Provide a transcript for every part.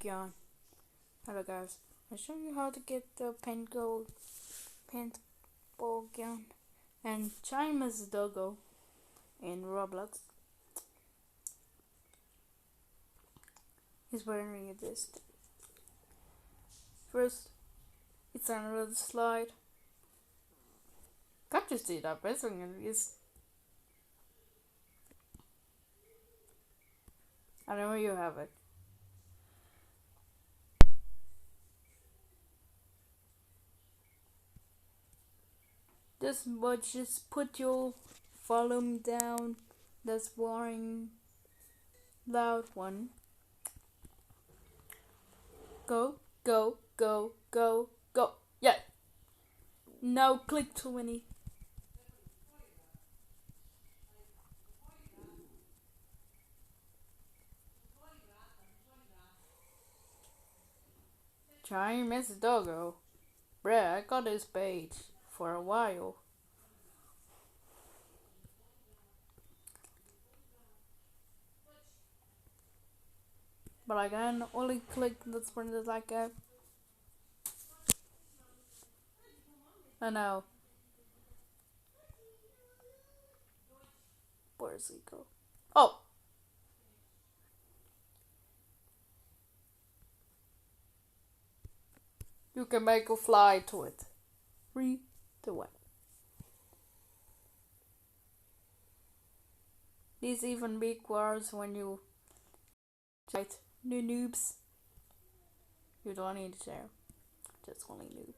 gun. Hello guys, I'll show you how to get the pantball gun and XMAS doggo in Roblox. He's wearing this. First, it's another slide. Can't you see that pressing it is? I know you have it. Just put your volume down. That's boring. Loud one. Go, go, go, go, go. Yeah. Now click 20. XMAS doggo. Bruh, I got this page for a while. But I can only click the sprint like that. I know. Where's he go? Oh! You can make a fly to it. 3, 2, 1. These even big words when you fight new noobs. You don't need to share. Just only noob.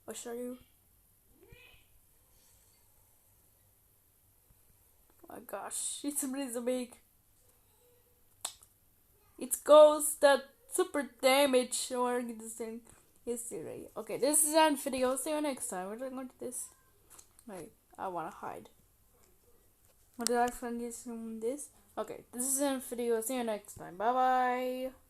I'll show you. Oh my gosh, it's really so big. It goes that super damage or this thing history. Okay, this is the end video. See you next time. We're going to this. Wait, I wanna hide. What did I find this? Okay, this is the end video. See you next time. Bye bye.